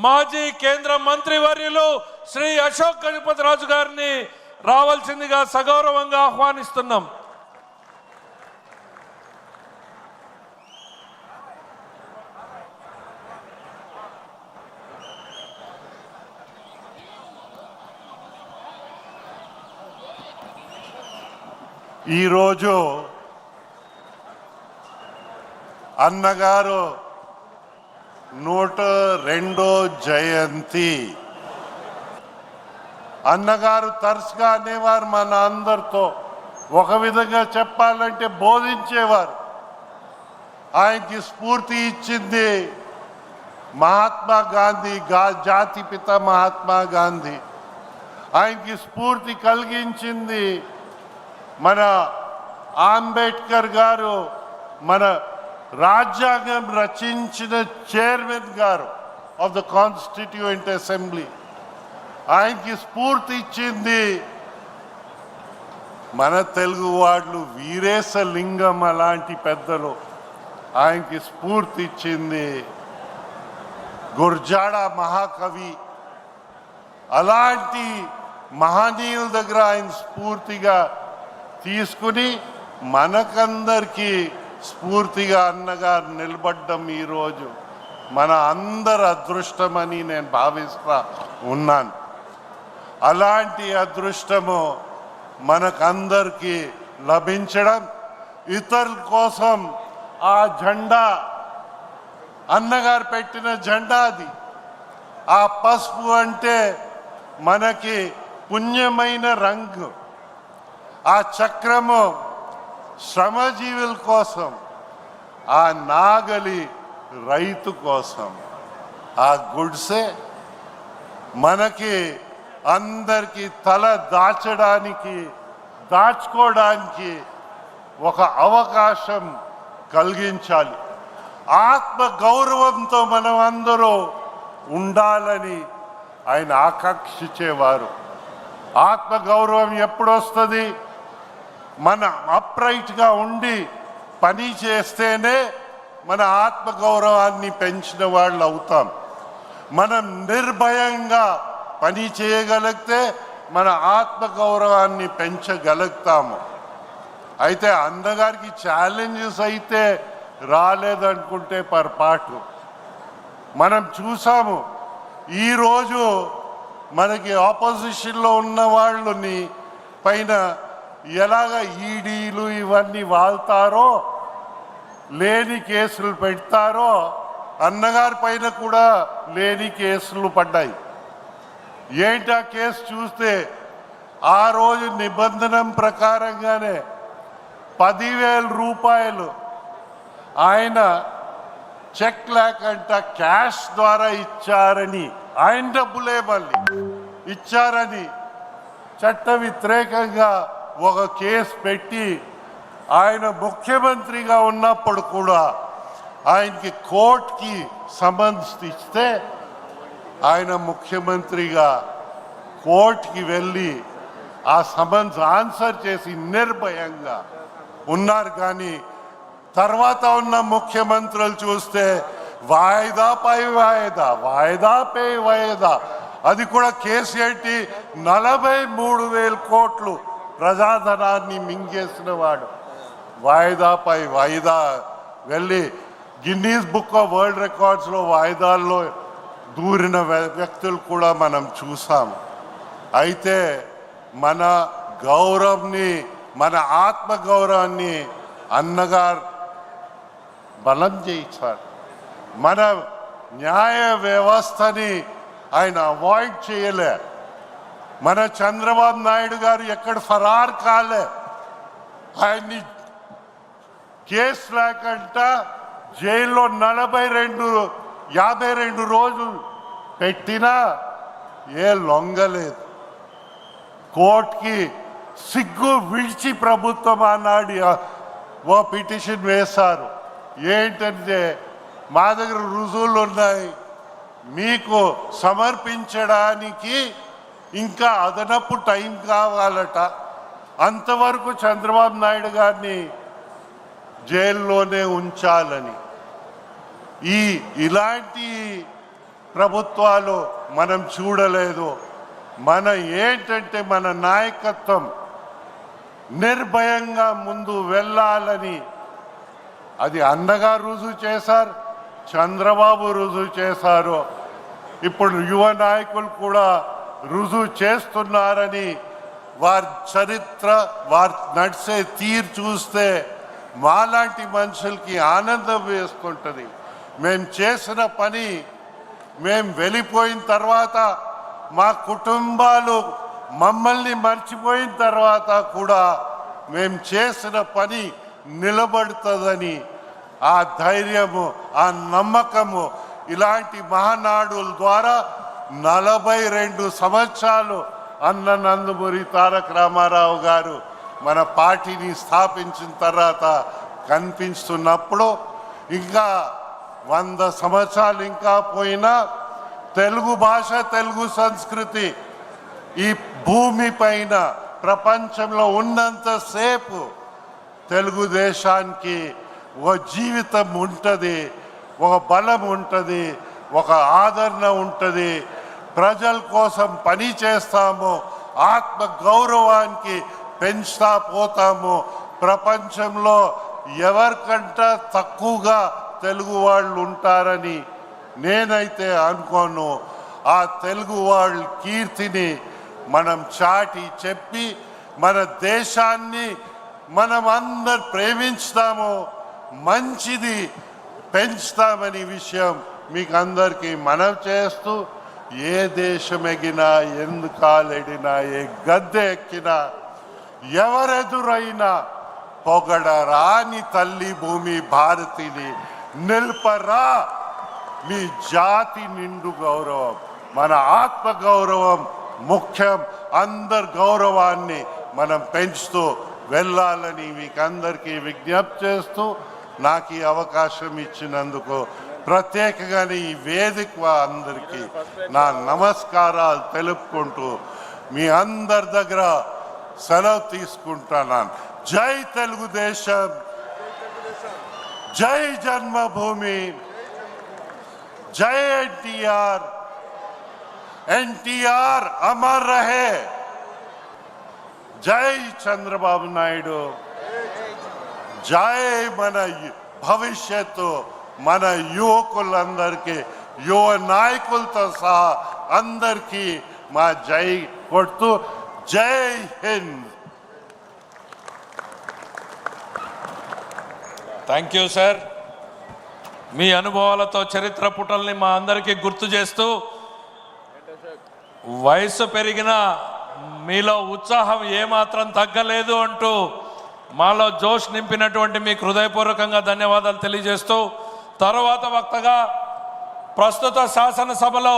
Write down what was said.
మాజీ కేంద్ర మంత్రివర్యులు శ్రీ అశోక్ గజపతి రాజు గారిని రావాల్సిందిగా సగౌరవంగా ఆహ్వానిస్తున్నాం. ఈరోజు అన్నగారు 102వ జయంతి. అన్నగారు తరచుగా అనేవారు మన అందరితో, ఒక విధంగా చెప్పాలంటే బోధించేవారు. ఆయనకి స్ఫూర్తి ఇచ్చింది మహాత్మా గాంధీ, జాతిపిత మహాత్మా గాంధీ. ఆయనకి స్ఫూర్తి కలిగించింది మన అంబేద్కర్ గారు, మన రాజ్యాంగం రచించిన చైర్మన్ గారు ఆఫ్ ద కాన్స్టిట్యూయెంట్ అసెంబ్లీ. ఆయనకి స్ఫూర్తి ఇచ్చింది మన తెలుగు వాళ్ళు, వీరేశలింగం అలాంటి పెద్దలు. ఆయనకి స్ఫూర్తి ఇచ్చింది గురజాడ మహాకవి. అలాంటి మహనీయుల దగ్గర ఆయన స్ఫూర్తిగా తీసుకుని మనకందరికీ స్ఫూర్తిగా అన్నగారు నిలబడ్డం ఈరోజు మన అందరి అదృష్టమని నేను భావిస్తా ఉన్నాను. అలాంటి అదృష్టము మనకందరికీ లభించడం, ఇతరుల కోసం ఆ జెండా అన్నగారు పెట్టిన జెండా అది. ఆ పసుపు అంటే మనకి పుణ్యమైన రంగు. ఆ చక్రము శ్రమజీవుల కోసం, ఆ నాగలి రైతు కోసం, ఆ గుడ్సే మనకి అందరికీ తల దాచుకోవడానికి ఒక అవకాశం కలిగించాలి. ఆత్మ గౌరవంతో మనం అందరూ ఉండాలని ఆయన ఆకాంక్షించేవారు. ఆత్మ గౌరవం ఎప్పుడు వస్తుంది? మన అప్రైట్గా ఉండి పని చేస్తేనే మన ఆత్మగౌరవాన్ని పెంచిన వాళ్ళు అవుతాం. మనం నిర్భయంగా పని చేయగలిగితే మన ఆత్మగౌరవాన్ని పెంచగలుగుతాము. అయితే అన్నగారికి ఛాలెంజెస్ అయితే రాలేదనుకుంటే పొరపాటు. మనం చూసాము ఈరోజు మనకి ఆపోజిషన్లో ఉన్న వాళ్ళని పైన ఎలాగ ఈడీలు ఇవన్నీ వాళ్తారో, లేని కేసులు పెడతారో, అన్నగారి పైన కూడా లేని కేసులు పడ్డాయి. ఏంటి ఆ కేసు చూస్తే, ఆ రోజు నిబంధన ప్రకారంగానే 10,000 రూపాయలు ఆయన చెక్ లేకుండా క్యాష్ ద్వారా ఇచ్చారని, ఆయన డబ్బులే మళ్ళీ ఇచ్చారని చట్ట వ్యతిరేకంగా ఒక కేసు పెట్టి, ఆయన ముఖ్యమంత్రిగా ఉన్నప్పుడు కూడా ఆయనకి కోర్టుకి సమన్స్ ఇస్తే ఆయన ముఖ్యమంత్రిగా కోర్టుకి వెళ్ళి ఆ సమన్స్ ఆన్సర్ చేసి నిర్భయంగా ఉన్నారు. కానీ తర్వాత ఉన్న ముఖ్యమంత్రులు చూస్తే వాయిదా పై వాయిదా, వాయిదా పై వాయిదా. అది కూడా కేసు ఏంటి? 43,000 కోట్లు ప్రజాధనాన్ని మింగేసిన వాడు. వాయిదాపై వాయిదా వెళ్ళి గిన్నీస్ బుక్ ఆఫ్ వరల్డ్ రికార్డ్స్లో వాయిదాల్లో దూరిన వ్యక్తులు కూడా మనం చూసాం. అయితే మన గౌరవాన్ని, మన ఆత్మగౌరవాన్ని అన్నగారు బలం చేయించారు. మన న్యాయ వ్యవస్థని ఆయన అవాయిడ్ చేయలే. మన చంద్రబాబు నాయుడు గారు ఎక్కడ ఫరార్ కాలే. ఆయన్ని కేసు లేకుండా జైల్లో 52 రోజులు పెట్టినా లొంగలేదు. కోర్టుకి సిగ్గు విడిచి ప్రభుత్వం ఆనాడు ఓ పిటిషన్ వేశారు. ఏంటంటే, మా దగ్గర రుజువులు ఉన్నాయి, మీకు సమర్పించడానికి ఇంకా అదనపు టైం కావాలట. అంతవరకు చంద్రబాబు నాయుడు గారిని జైల్లోనే ఉంచాలని. ఇలాంటి ప్రభుత్వాలు మనం చూడలేదు. మన ఏంటంటే మన నాయకత్వం నిర్భయంగా ముందు వెళ్ళాలని అది అన్నగా రుజువు చేశారు, చంద్రబాబు రుజువు చేశారు, ఇప్పుడు యువ నాయకులు కూడా రుజువు చేస్తున్నారని వారి చరిత్ర వారు నడిచే తీరు చూస్తే మాలాంటి మనుషులకి ఆనందం వేస్తుంటుంది. మేము చేసిన పని మేము వెళ్ళిపోయిన తర్వాత మా కుటుంబాలు మమ్మల్ని మర్చిపోయిన తర్వాత కూడా మేము చేసిన పని నిలబడుతుందని ఆ ధైర్యము ఆ నమ్మకము ఇలాంటి మహానాడుల ద్వారా 42 సంవత్సరాలు అన్న నందమూరి తారక రామారావు గారు మన పార్టీని స్థాపించిన తర్వాత కనిపిస్తున్నప్పుడు ఇంకా 100 సంవత్సరాలు ఇంకా పోయినా తెలుగు భాష తెలుగు సంస్కృతి ఈ భూమి పైన ప్రపంచంలో ఉన్నంతసేపు తెలుగుదేశానికి ఒక జీవితం ఉంటుంది, ఒక బలం ఉంటుంది, ఒక ఆదరణ ఉంటుంది. ప్రజల కోసం పని చేస్తాము, ఆత్మ గౌరవానికి పెంచుతా పోతాము. ప్రపంచంలో ఎవరికంటే తక్కువగా తెలుగు వాళ్ళు ఉంటారని నేనైతే అనుకోను. ఆ తెలుగు వాళ్ళ కీర్తిని మనం చాటి చెప్పి మన దేశాన్ని మనం అందరు ప్రేమించుతాము, మంచిది పెంచుతామని విషయం మీకు అందరికీ మనవి చేస్తూ, ఏ దేశం ఎగినా ఎందు కాలెడినా ఏ గద్దె ఎక్కినా ఎవరెదురైనా పొగడరాని తల్లి భూమి భారతిని నిల్పరా మీ జాతి నిండు గౌరవం, మన ఆత్మ గౌరవం ముఖ్యం. అందరి గౌరవాన్ని మనం పెంచుతూ వెళ్ళాలని మీకు అందరికీ విజ్ఞప్తి చేస్తూ నాకు ఈ అవకాశం ఇచ్చినందుకు ప్రత్యేకంగా ఈ వేదిక అందరికీ నా నమస్కారాలు తెలుపుకుంటూ మీ అందరి దగ్గర సెలవు తీసుకుంటున్నాను. జై తెలుగుదేశం, జై జన్మభూమి, జై ఎన్టీఆర్. ఎన్టీఆర్ అమర్ రహే. జై చంద్రబాబు నాయుడు. జై మన భవిష్యత్తు మన యువకులందరికీ యువ నాయకులతో సహా అందరికీ మా జై కొడుతూ జై హింద్. Thank you sir. మీ అనుభవాలతో చరిత్ర పుటల్ని మా అందరికీ గుర్తు చేస్తూ వయసు పెరిగిన మీలో ఉత్సాహం ఏమాత్రం తగ్గలేదు అంటూ మాలో జోష్ నింపినటువంటి మీకు హృదయపూర్వకంగా ధన్యవాదాలు తెలియజేస్తూ తర్వాత వక్తగా ప్రస్తుత శాసనసభలో